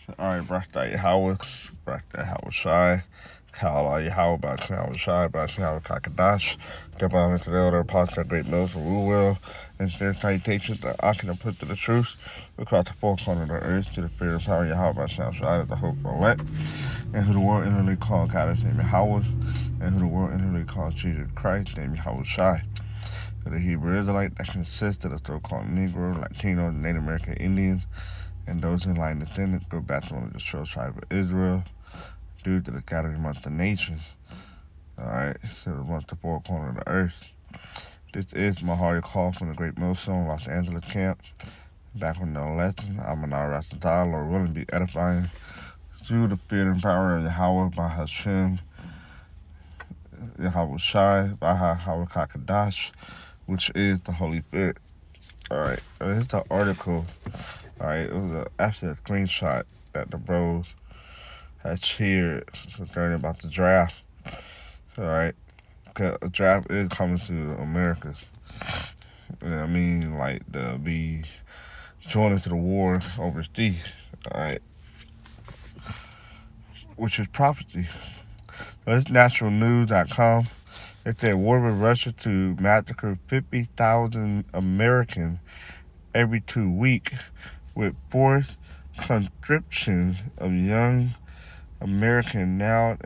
All right, Brathai Howard, Brathai Howard Shai, Kala Yahweh, Brathai Howard Shai, Brathai Howard Kakadash, Devon into the elder apostle, great mills from Ruwell, and their salutations that I can put to the truth, across the four corners of the earth, to the fear of power Yahweh, Brathai Howard Shai, the hope for elect, and who the world inwardly called God is named Yahweh, and who the world inwardly called Jesus Christ, named Yahweh Shai. To the Hebrew Israelite that consists of the so-called Negro, Latino, Native American Indians, and those in line descendants go back to one of the 12 tribes of Israel due to the gathering amongst the nations. Alright, so amongst the four corners of the earth. This is Mahari Call from the Great Millstone, Los Angeles camp. Back with no lesson. I'm an Rastatah, Lord willing, be edifying through the fear and power of Yahweh by Hashem, Yahweh Shai, by Yahweh Kakadash, which is the Holy Spirit. Alright, here's the article. Alright, it was actually a screenshot that the bros had shared concerning about the draft. Alright, because a draft is coming to America. I mean, like, to be joining to the war overseas. Alright, which is prophecy. So it's naturalnews.com. It said war with Russia to massacre 50,000 Americans every 2 weeks with forced conscription of young American now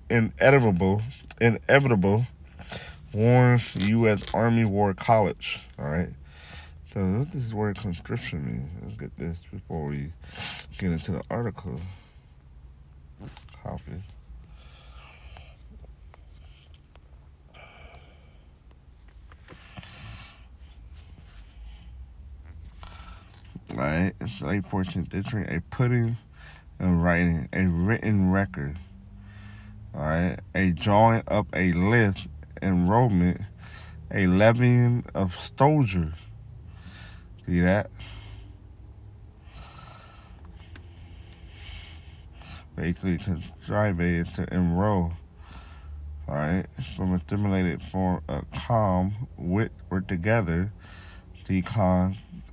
inevitable, warns U.S. Army War College. All right. So what does this word conscription mean? Let's get this before we get into the article. Copy. All right. It's 14th century. A putting and writing, a written record. All right. A drawing up a list, enrollment, a levying of soldiers. See that? Basically contrived to enroll. Alright, from a stimulated form of calm, wit, or together, the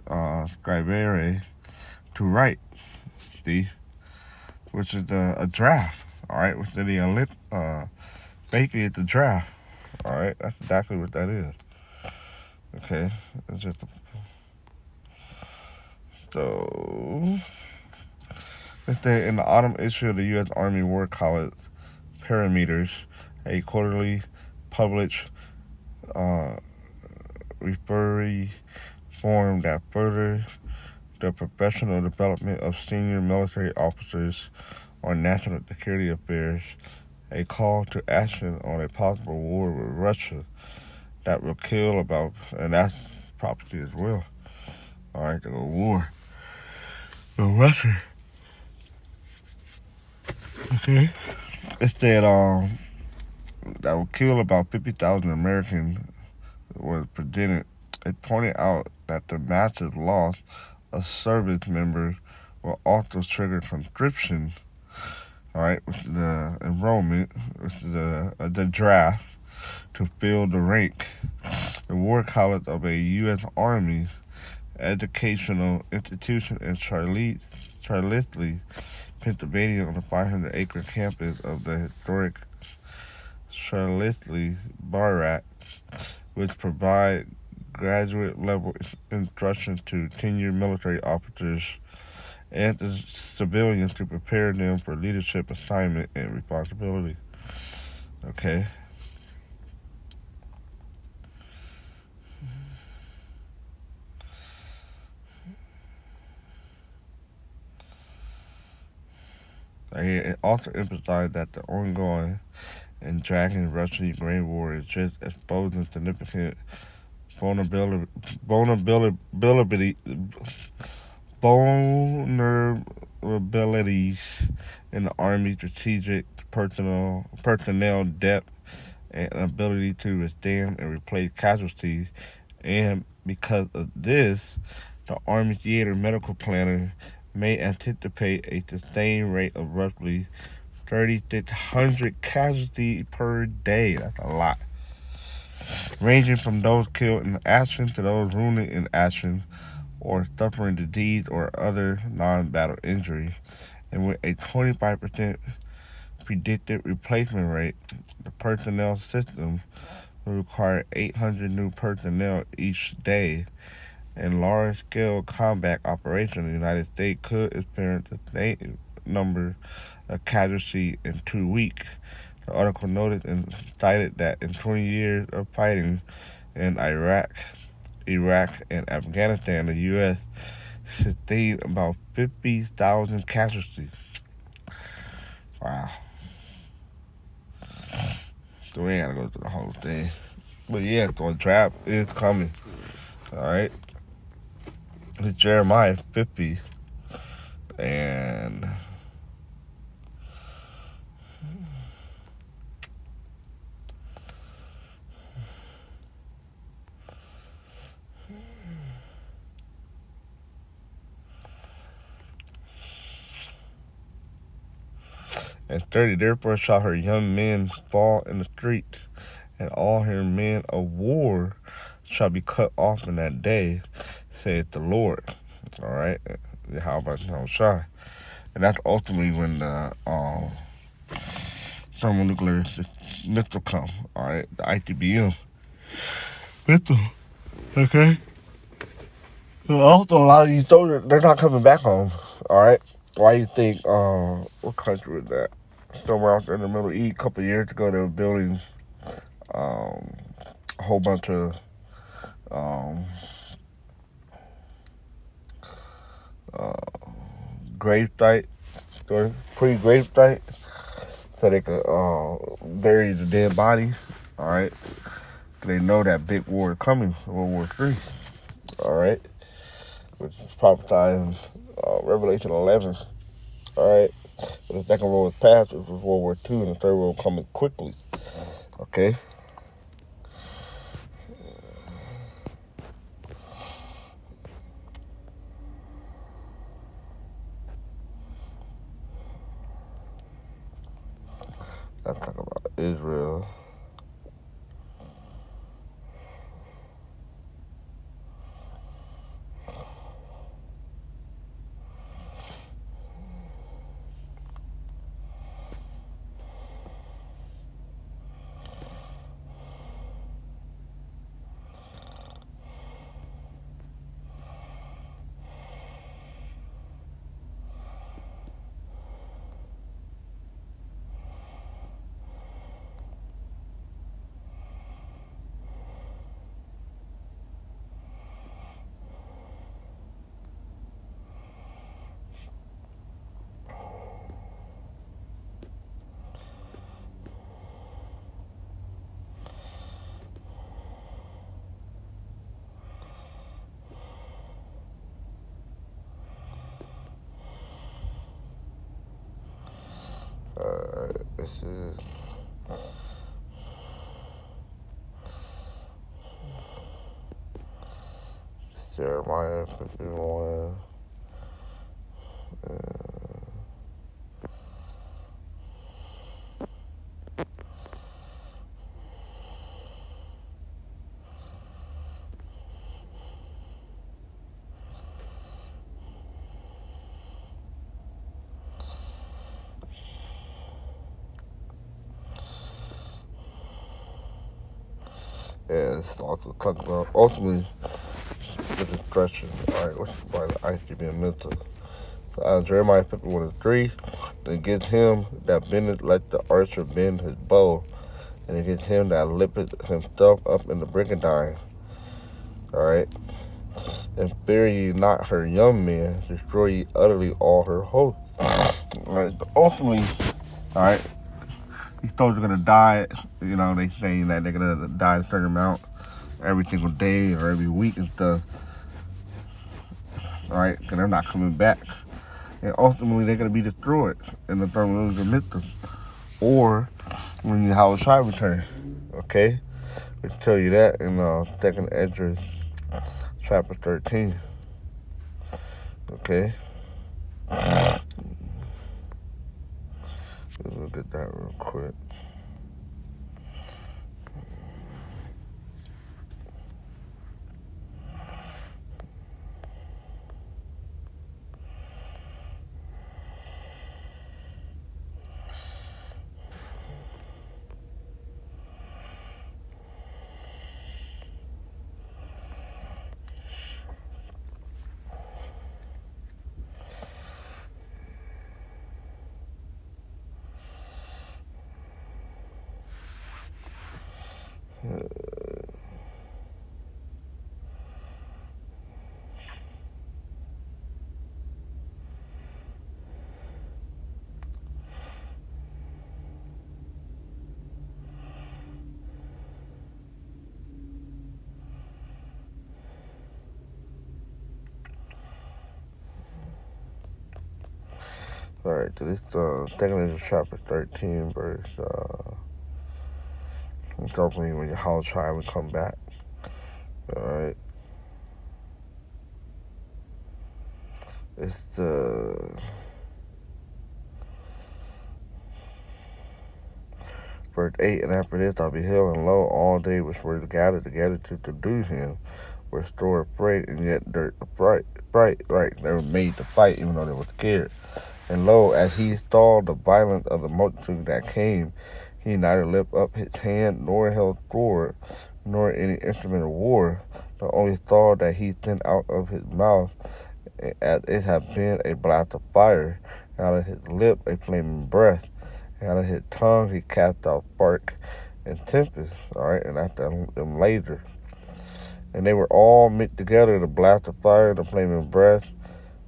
scribere, to write. See? Which is a draft. Alright, which is basically it's a draft. Alright, that's exactly what that is. Okay, it's just so let's say in the autumn issue of the U.S. Army War College Parameters, a quarterly published referee form that furthers the professional development of senior military officers on national security affairs, a call to action on a possible war with Russia that will kill about, and that's prophecy as well. All right, the war with Russia. Okay, it said that will kill about 50,000 Americans was presented. It pointed out that the massive loss of service members will also trigger conscription. All right, which is the enrollment, which is the draft to fill the rank. The War College of a U.S. Army educational institution in Charlottesville, Pennsylvania, on the 500-acre campus of the historic Charlottesville Barrack, which provide graduate level instruction to tenured military officers and the civilians to prepare them for leadership assignment and responsibility. Okay. It also emphasized that the ongoing and dragging Russia-Ukraine war is just exposing significant vulnerability, vulnerability, vulnerabilities in the Army strategic personnel depth and ability to withstand and replace casualties. And because of this, the Army Theater Medical Planner may anticipate a sustained rate of roughly 3,600 casualties per day. That's a lot. Ranging from those killed in action to those wounded in action, or suffering disease or other non-battle injury. And with a 25% predicted replacement rate, the personnel system will require 800 new personnel each day. In large-scale combat operations, the United States could experience the same number of casualties in 2 weeks. The article noted and cited that in 20 years of fighting in Iraq, and Afghanistan, the U.S. sustained about 50,000 casualties. Wow. So we ain't gotta go through the whole thing. But yeah, so a draft is coming. Alright? It's Jeremiah 50. And and 30, therefore shall her young men fall in the street, and all her men of war shall be cut off in that day, saith the Lord. Alright? How about Shah? And that's ultimately when the thermonuclear missile come. Alright? The ICBM missile. Okay? Also, a lot of these soldiers, they're not coming back home. Alright? Why do you think, what country was that? Somewhere out there in the Middle East, a couple of years ago, they were building a whole bunch of grave site, pre-grave site, so they could bury the dead bodies. All right, they know that big war is coming, World War III. All right, which is prophesied in Revelation 11. All right, but the second war was past, which was World War II, and the third war coming quickly. Okay. Let's talk about Israel. This is Jeremiah 51. Yeah, it's also talking about ultimately the destruction, alright, which is by the ICBM missile. Jeremiah 51:3, and against him that bendeth like the archer bend his bow, and against him that lifteth himself up in the brigandine. Alright. And spare ye not her young men, destroy ye utterly all her hosts. Alright, ultimately, alright, these soldiers are gonna die, you know, they saying that they're gonna die a certain amount every single day or every week and stuff. Alright, because they're not coming back. And ultimately they're gonna be destroyed in the thermonuclear missiles. Or when Yahushua returns. Okay? We tell you that in 2nd Esdras chapter 13. Okay? Let's look at that real quick. Alright, so this Second chapter 13, verse it's opening when Yahweh Shai would come back. Alright. It's the verse 8, and after this I beheld, and lo, all they which were gathered together to do him were sore afraid, and yet dirt bright, right? They were made to fight, even though they were scared. And lo, as he saw the violence of the multitude that came, he neither lifted up his hand, nor held sword, nor any instrument of war, but only saw that he sent out of his mouth, as it had been a blast of fire, and out of his lip a flaming breath, and out of his tongue he cast out spark and tempest, alright, and after them lasers. And they were all mixed together, the blast of fire, the flaming breath,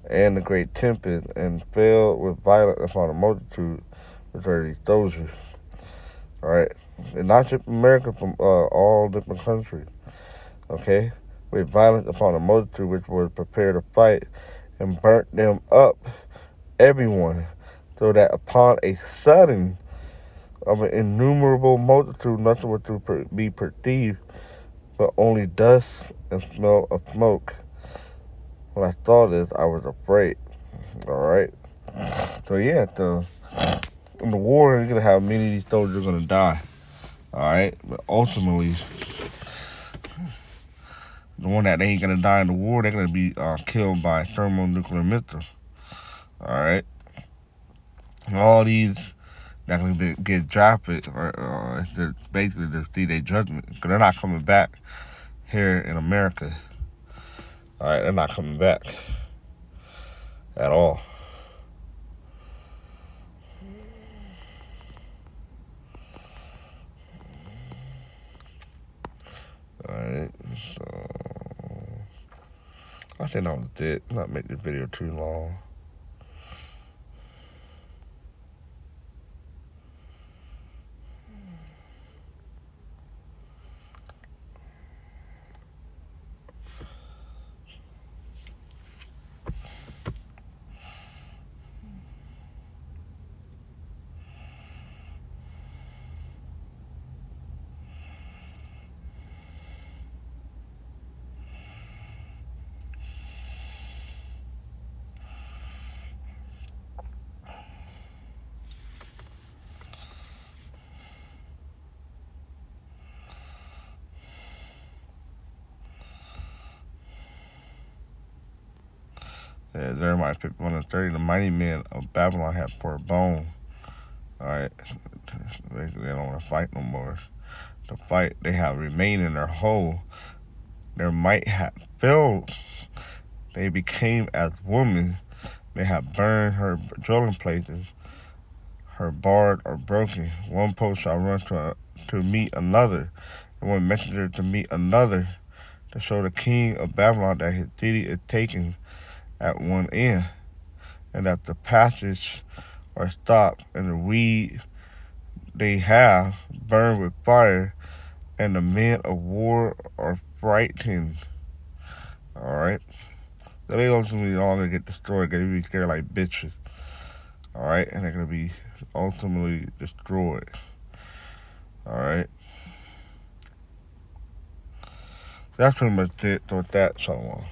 and the great tempest, and fell with violence upon the multitude, which are these soldiers. Alright? And not just America, from all different countries. Okay? With violence upon the multitude, which was prepared to fight, and burnt them up, everyone, so that upon a sudden of an innumerable multitude, nothing was to be perceived, but only dust and smell of smoke. When I saw this, I was afraid. Alright? So yeah, in the war, you're going to have many of these soldiers going to die. Alright? But ultimately, the one that ain't going to die in the war, they're going to be killed by thermonuclear missiles. Alright? And all these that are going to get drafted, or basically to see their judgment. Because they're not coming back here in America. Alright? They're not coming back at all. Alright, so I think that was it. Not make this video too long. Yeah, Jeremiah 51:30, the mighty men of Babylon have poor bone. Alright, basically they don't want to fight no more. To fight, they have remained in their hole. Their might have failed. They became as women. They have burned her dwelling places. Her bars are broken. One post shall run to meet another, and one messenger to meet another, to show the king of Babylon that his city is taken at one end, and that the passage are stopped, and the weed they have burned with fire, and the men of war are frightened. Alright? So they ultimately all gonna get destroyed, they're gonna be scared like bitches. Alright? And they're gonna be ultimately destroyed. Alright? That's pretty much it. So with that, shalom.